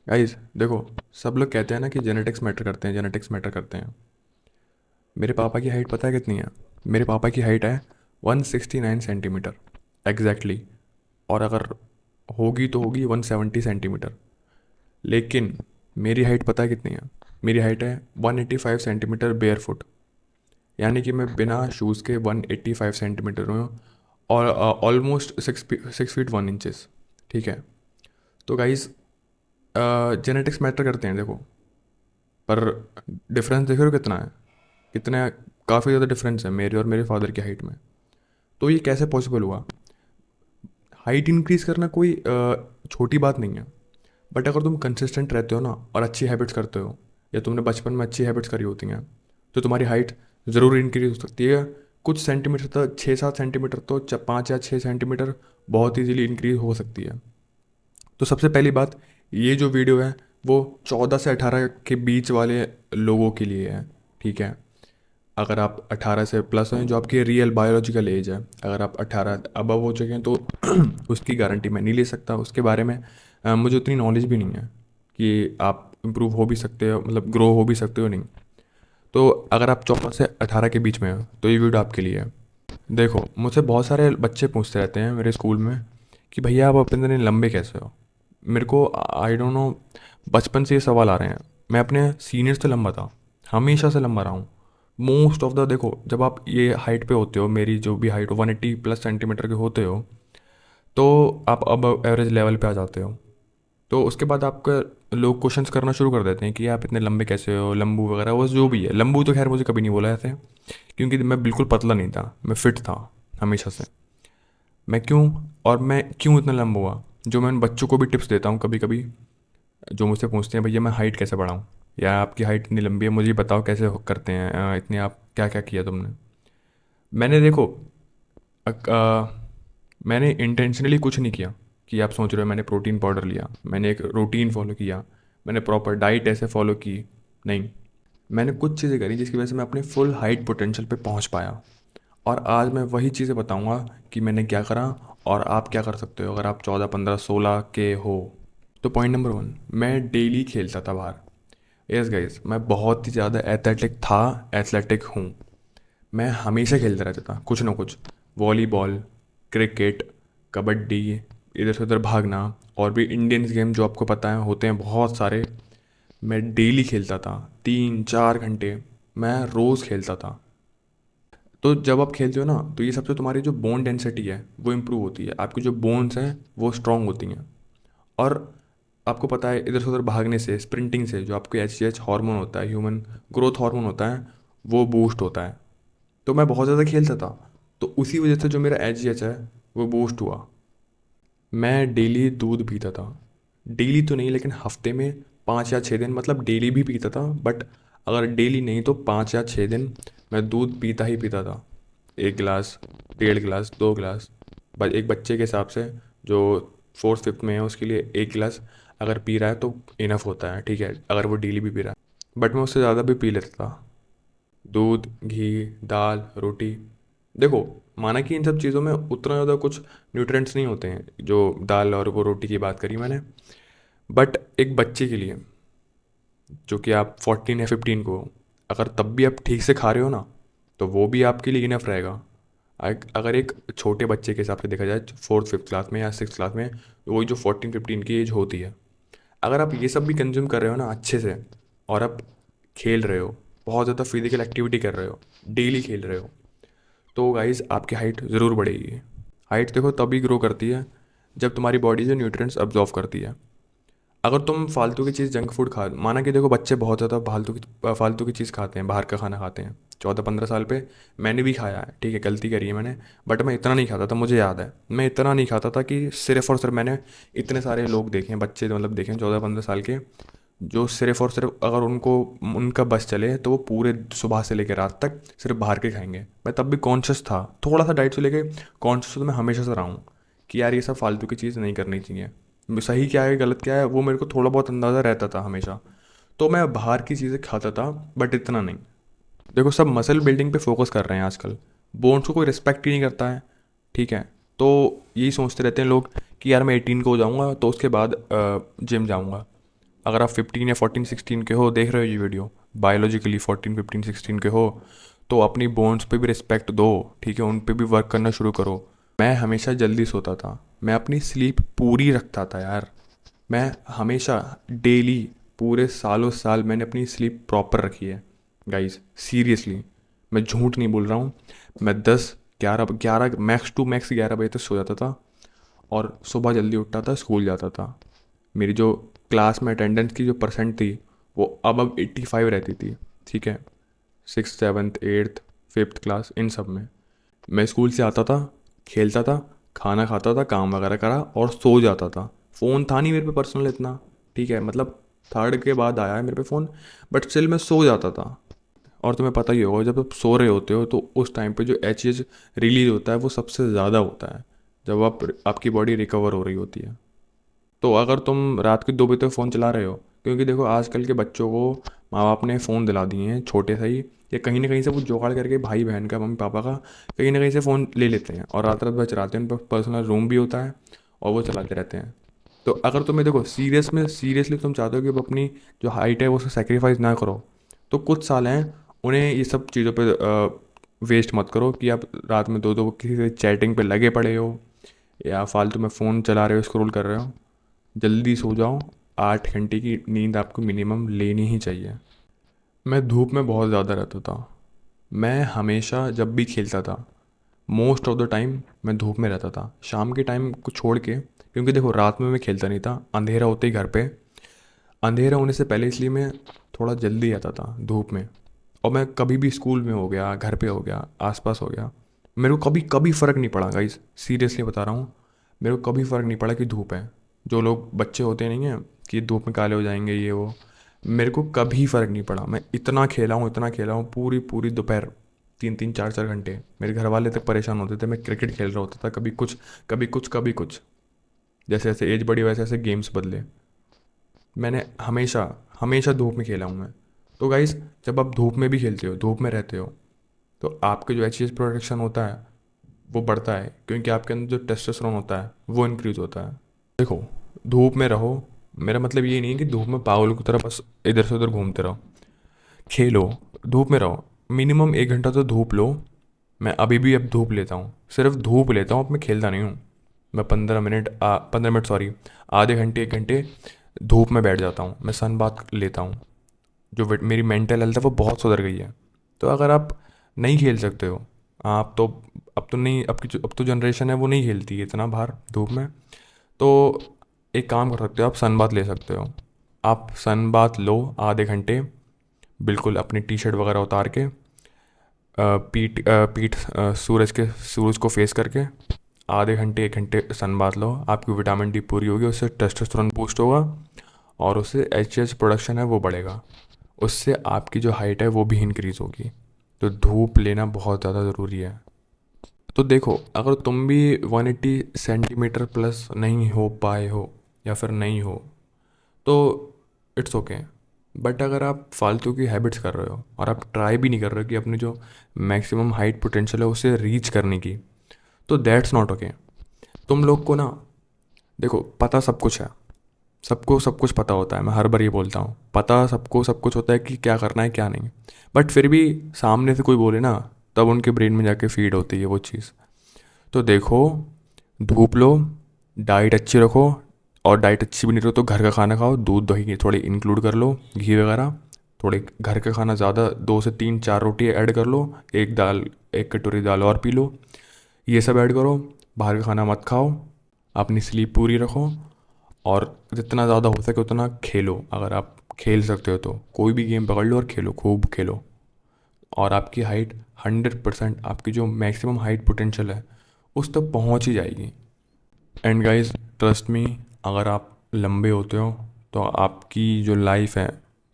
Guys देखो, सब लोग कहते हैं ना कि जेनेटिक्स मैटर करते हैं, जेनेटिक्स मैटर करते हैं। मेरे पापा की हाइट पता है कितनी है? मेरे पापा की हाइट है 169 सेंटीमीटर एग्जैक्टली। और अगर होगी तो होगी 170 सेंटीमीटर। लेकिन मेरी हाइट पता है कितनी है? मेरी हाइट है 185 सेंटीमीटर बेयर फुट। यानी कि मैं बिना शूज़ के 185 सेंटीमीटर हूँ। और ऑलमोस्ट 6 फीट 1 इंचेस। ठीक है। तो गाइस, जेनेटिक्स मैटर करते हैं देखो। पर डिफरेंस देख रहे हो कितना है? कितना? काफ़ी ज़्यादा डिफरेंस है मेरे और मेरे फादर की हाइट में। तो ये कैसे पॉसिबल हुआ? हाइट इंक्रीज़ करना कोई छोटी बात नहीं है। बट अगर तुम कंसिस्टेंट रहते हो ना और अच्छी हैबिट्स करते हो, या तुमने बचपन में अच्छी हैबिट्स करी होती हैं, तो तुम्हारी हाइट ज़रूर इंक्रीज हो सकती है। कुछ सेंटीमीटर तक, 6-7 सेंटीमीटर, तो 5 या 6 सेंटीमीटर बहुत ईजीली इंक्रीज हो सकती है। तो सबसे पहली बात, ये जो वीडियो है वो 14 से 18 के बीच वाले लोगों के लिए है। ठीक है। अगर आप 18 से प्लस हैं, जो आपकी रियल बायोलॉजिकल एज है, अगर आप 18 अबव हो चुके हैं तो उसकी गारंटी मैं नहीं ले सकता। उसके बारे में मुझे उतनी नॉलेज भी नहीं है कि आप इम्प्रूव हो भी सकते हो, मतलब ग्रो हो भी सकते हो नहीं। तो अगर आप 14 से 18 के बीच में हो तो ये वीडियो आपके लिए है। देखो, मुझसे बहुत सारे बच्चे पूछते रहते हैं मेरे स्कूल में कि भैया आप अपने इतने लंबे कैसे हो। मेरे को आई डोंट नो, बचपन से ये सवाल आ रहे हैं। मैं अपने सीनियर से लंबा था, हमेशा से लंबा रहा हूँ। मोस्ट ऑफ द, देखो, जब आप ये हाइट पे होते हो, मेरी जो भी हाइट 180 प्लस सेंटीमीटर के होते हो, तो आप अब एवरेज लेवल पे आ जाते हो। तो उसके बाद आपका लोग क्वेश्चंस करना शुरू कर देते हैं कि आप इतने लंबे कैसे हो, लंबू वगैरह, वो जो भी है। लंबू तो खैर मुझे कभी नहीं बोला ऐसे, क्योंकि मैं बिल्कुल पतला नहीं था, मैं फिट था हमेशा से। मैं क्यों, और मैं क्यों इतना लंबा हुआ, जो मैं उन बच्चों को भी टिप्स देता हूँ कभी कभी, जो मुझसे पूछते हैं भैया मैं हाइट कैसे बढ़ाऊँ, या आपकी हाइट इतनी लंबी है, मुझे बताओ कैसे करते हैं, इतने आप क्या क्या किया तुमने। मैंने देखो, मैंने इंटेंशनली कुछ नहीं किया कि आप सोच रहे हो मैंने प्रोटीन पाउडर लिया, मैंने एक रूटीन फॉलो किया, मैंने प्रॉपर डाइट ऐसे फॉलो की। नहीं, मैंने कुछ चीज़ें करी जिसकी वजह से मैं अपने फुल हाइट पोटेंशियल पे पहुंच पाया। और आज मैं वही चीज़ें बताऊंगा कि मैंने क्या करा और आप क्या कर सकते हो अगर आप 14, 15, 16 के हो। तो पॉइंट नंबर 1, मैं डेली खेलता था बाहर। यस गाइस, मैं बहुत ही ज़्यादा एथलेटिक था, एथलेटिक हूँ। मैं हमेशा खेलता रहता था कुछ ना कुछ। वॉलीबॉल, क्रिकेट, कबड्डी, इधर से उधर भागना, और भी इंडियंस गेम जो आपको पता है होते हैं बहुत सारे। मैं डेली खेलता था, 3-4 घंटे मैं रोज़ खेलता था। तो जब आप खेलते हो ना, तो ये सबसे तुम्हारी जो बोन डेंसिटी है वो इम्प्रूव होती है, आपकी जो बोन्स हैं वो स्ट्रांग होती हैं। और आपको पता है इधर से उधर भागने से, स्प्रिंटिंग से, जो आपको एच हार्मोन होता है, ह्यूमन ग्रोथ हार्मोन होता है, वो बूस्ट होता है। तो मैं बहुत ज़्यादा खेलता था, तो उसी वजह से जो मेरा एच है वो बूस्ट हुआ। मैं डेली दूध पीता था। डेली तो नहीं, लेकिन हफ्ते में 5 या 6 दिन, मतलब डेली भी पीता था, बट अगर डेली नहीं तो 5 या 6 दिन मैं दूध पीता ही पीता था। 1 गिलास, 1.5 गिलास, 2 गिलास। एक बच्चे के हिसाब से जो फोर्थ फिफ्थ में है उसके लिए 1 गिलास अगर पी रहा है तो इनफ होता है, ठीक है, अगर वो डेली भी पी रहा है। बट मैं उससे ज़्यादा भी पी लेता था। दूध, घी, दाल, रोटी। देखो, माना कि इन सब चीज़ों में उतना ज़्यादा कुछ न्यूट्रिएंट्स नहीं होते हैं जो दाल और वो रोटी की बात करी मैंने। बट एक बच्चे के लिए, जो कि आप 14 या 15 को हो, अगर तब भी आप ठीक से खा रहे हो ना, तो वो भी आपके लिए इनफ रहेगा। अगर एक छोटे बच्चे के हिसाब से देखा जाए, फोर्थ फिफ्थ क्लास में या सिक्स क्लास में, वही जो 14-15 की एज होती है, अगर आप ये सब भी कंज्यूम कर रहे हो ना अच्छे से, और आप खेल रहे हो, बहुत ज़्यादा फिजिकल एक्टिविटी कर रहे हो, डेली खेल रहे हो, तो गाइज़ आपकी हाइट ज़रूर बढ़ेगी। हाइट देखो तभी ग्रो करती है जब तुम्हारी बॉडी जो न्यूट्रिएंट्स अब्जॉर्व करती है। अगर तुम फालतू की चीज़, जंक फूड खा, माना कि देखो बच्चे बहुत ज़्यादा फालतू की चीज़ खाते हैं, बाहर का खाना खाते हैं। 14-15 साल पे मैंने भी खाया है, ठीक है, गलती करी है मैंने। बट मैं इतना नहीं खाता था, मुझे याद है मैं इतना नहीं खाता था कि सिर्फ़ और सिर्फ मैंने इतने सारे लोग देखे हैं, बच्चे मतलब देखे हैं 14-15 साल के, जो सिर्फ़ और सिर्फ अगर उनको उनका बस चले तो वो पूरे सुबह से लेकर रात तक सिर्फ बाहर के खाएंगे। मैं तब भी कॉन्शियस था, थोड़ा सा डाइट से लेके कॉन्शियस तो मैं हमेशा से रहा हूँ कि यार ये सब फालतू की चीज़ नहीं करनी चाहिए। सही क्या है गलत क्या है वो मेरे को थोड़ा बहुत अंदाज़ा रहता था हमेशा। तो मैं बाहर की चीज़ें खाता था, बट इतना नहीं। देखो, सब मसल बिल्डिंग पे फोकस कर रहे हैं आजकल, बोन्स को कोई रिस्पेक्ट ही नहीं करता है। ठीक है। तो यही सोचते रहते हैं लोग कि यार मैं 18 को हो जाऊँगा तो उसके बाद जिम जाऊँगा। अगर आप 15 या 14 16 के हो, देख रहे हो ये वीडियो, बायोलॉजिकली 14 15 16 के हो, तो अपनी बोन्स पे भी रिस्पेक्ट दो, ठीक है, उन पे भी वर्क करना शुरू करो। मैं हमेशा जल्दी सोता था, मैं अपनी स्लीप पूरी रखता था यार। मैं हमेशा डेली पूरे सालों साल मैंने अपनी स्लीप प्रॉपर रखी है गाइस, सीरियसली। मैं झूठ नहीं बोल रहा हूँ। मैं 10 11 मैक्स टू मैक्स 11 बजे तक सो जाता था और सुबह जल्दी उठता था, स्कूल जाता था। मेरी जो क्लास में अटेंडेंस की जो परसेंट थी वो अब 85 रहती थी, ठीक है। 6th 7th 8th 5th class, इन सब में मैं स्कूल से आता था, खेलता था, खाना खाता था, काम वगैरह करा और सो जाता था। फ़ोन था नहीं मेरे पे पर्सनल इतना, ठीक है, मतलब थर्ड के बाद आया है मेरे पे फ़ोन, बट स्टिल मैं सो जाता था। और तुम्हें पता ही होगा, जब आप सो रहे होते हो तो उस टाइम पे जो एच रिलीज होता है वो सबसे ज़्यादा होता है, जब आपकी बॉडी रिकवर हो रही होती है। तो अगर तुम रात के 2 बजे तक फ़ोन चला रहे हो, क्योंकि देखो आजकल के बच्चों को माँ बाप ने फ़ोन दिला दिए हैं छोटे से ही, या कहीं ना कहीं से वो जुगाड़ करके भाई बहन का, मम्मी पापा का, कहीं ना कहीं से फ़ोन ले लेते हैं और रात रात भर चलाते हैं। उन पर पर्सनल रूम भी होता है और वो चलाते रहते हैं। तो अगर तुम्हें देखो सीरियसली तुम चाहते हो कि वो अपनी जो हाइट है वो उसको सेक्रीफाइस ना करो, तो कुछ साल हैं, उन्हें ये सब चीज़ों पे वेस्ट मत करो कि आप रात में 2 2 किसी से चैटिंग पे लगे पड़े हो या फालतू में फ़ोन चला रहे हो, स्क्रॉल कर रहे हो। जल्दी सो जाओ। 8 घंटे की नींद आपको मिनिमम लेनी ही चाहिए। मैं धूप में बहुत ज़्यादा रहता था। मैं हमेशा जब भी खेलता था, मोस्ट ऑफ द टाइम मैं धूप में रहता था, शाम के टाइम को छोड़ के, क्योंकि देखो रात में मैं खेलता नहीं था, अंधेरा होते ही घर पे, अंधेरा होने से पहले, इसलिए मैं थोड़ा जल्दी आता था धूप में। और मैं कभी भी स्कूल में हो गया, घर पे हो गया, आसपास हो गया, मेरे को कभी कभी फ़र्क नहीं पड़ा गाइस, सीरियसली बता रहा हूँ। मेरे को कभी फ़र्क नहीं पड़ा कि धूप है। जो लोग बच्चे होते नहीं हैं कि धूप में काले हो जाएंगे ये वो, मेरे को कभी फ़र्क नहीं पड़ा। मैं इतना खेला हूँ पूरी पूरी दोपहर, 3 3 4 4 घंटे। मेरे घर वाले तक परेशान होते थे, मैं क्रिकेट खेल रहा होता था, कभी कुछ कभी कुछ कभी कुछ। जैसे जैसे एज बढ़ी वैसे वैसे गेम्स बदले। मैंने हमेशा हमेशा धूप में खेला हूँ मैं। तो गाइस, जब आप धूप में भी खेलते हो, धूप में रहते हो, तो आपके जो एच प्रोडक्शन होता है वो बढ़ता है, क्योंकि आपके अंदर जो टेस्टोस्टेरोन होता है वो इंक्रीज होता है। देखो, धूप में रहो, मेरा मतलब ये नहीं है कि धूप में पागल की तरह बस इधर से उधर घूमते रहो। खेलो, धूप में रहो, मिनिमम 1 घंटा तो धूप लो। मैं अभी भी अब धूप लेता हूँ, सिर्फ धूप लेता हूँ, अब मैं खेलता नहीं हूँ। मैं 15 मिनट सॉरी, आधे घंटे 1 घंटे धूप में बैठ जाता हूँ, मैं सन बाथ लेता हूँ। जो मेरी मेंटल हेल्थ है वो बहुत सुधर गई है। तो अगर आप नहीं खेल सकते हो, आप तो, अब तो नहीं, अब तो जनरेशन है वो नहीं खेलती है इतना बाहर धूप में, तो एक काम कर सकते हो, आप सन बाथ ले सकते हो। आप सन बाथ लो आधे घंटे, बिल्कुल अपनी टी शर्ट वगैरह उतार के, पीठ सूरज को फेस करके, आधे घंटे 1 घंटे सन बाथ लो। आपकी विटामिन डी पूरी होगी, उससे टेस्टोस्टेरोन बूस्ट होगा और उससे एच प्रोडक्शन है वो बढ़ेगा। उससे आपकी जो हाइट है वो भी इंक्रीज़ होगी। तो धूप लेना बहुत ज़्यादा ज़रूरी है। तो देखो, अगर तुम भी 180 सेंटीमीटर प्लस नहीं हो पाए हो या फिर नहीं हो, तो इट्स ओके। बट अगर आप फालतू की हैबिट्स कर रहे हो और आप ट्राई भी नहीं कर रहे हो कि अपनी जो मैक्सिमम हाइट पोटेंशियल है उसे रीच करने की, तो दैट्स नॉट ओके। तुम लोग को ना, देखो, पता सब कुछ है, सबको सब कुछ पता होता है, मैं हर बार ये बोलता हूँ, पता सबको सब कुछ होता है कि क्या करना है क्या नहीं। बट फिर भी सामने से कोई बोले ना, तब उनके ब्रेन में जाके फीड होती है वो चीज़। तो देखो, धूप लो, डाइट अच्छी रखो, और डाइट अच्छी भी नहीं रहो तो घर का खाना खाओ, दूध दही थोड़े इंक्लूड कर लो, घी वगैरह, थोड़े घर का खाना ज़्यादा, 2 से 3 4 रोटी ऐड कर लो, एक दाल, 1 कटोरी दाल और पी लो, ये सब ऐड करो। बाहर का खाना मत खाओ, अपनी स्लीप पूरी रखो, और जितना ज़्यादा हो सके उतना खेलो। अगर आप खेल सकते हो तो कोई भी गेम पकड़ लो और खेलो, खूब खेलो, और आपकी हाइट 100%, आपकी जो मैक्सिमम हाइट पोटेंशियल है उस तक पहुंच ही जाएगी। एंड गाइस, ट्रस्ट मी, अगर आप लंबे होते हो तो आपकी जो लाइफ है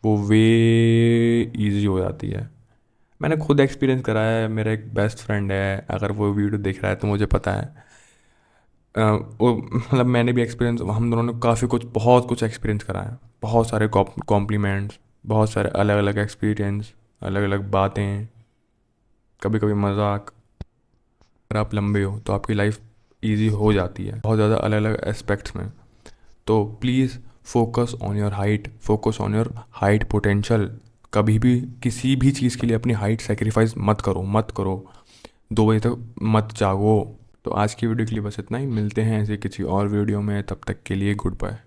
वो वे इजी हो जाती है। मैंने खुद एक्सपीरियंस करा है, मेरा एक बेस्ट फ्रेंड है, अगर वो वीडियो देख रहा है तो मुझे पता है। वो मतलब मैंने भी एक्सपीरियंस, हम दोनों ने काफ़ी कुछ, बहुत कुछ एक्सपीरियंस करा है, बहुत सारे कॉम्प्लीमेंट्स, बहुत सारे अलग अलग एक्सपीरियंस, अलग अलग बातें, कभी कभी मजाक। अगर आप लंबे हो तो आपकी लाइफ इजी हो जाती है बहुत ज़्यादा अलग अलग एस्पेक्ट्स में। तो please focus on your height, focus on your height potential. कभी भी किसी भी चीज़ के लिए अपनी हाइट सेक्रीफाइस मत करो, मत करो। 2 बजे तक मत जागो। तो आज की वीडियो के लिए बस इतना ही, मिलते हैं ऐसे किसी और वीडियो में, तब तक के लिए गुड बाय।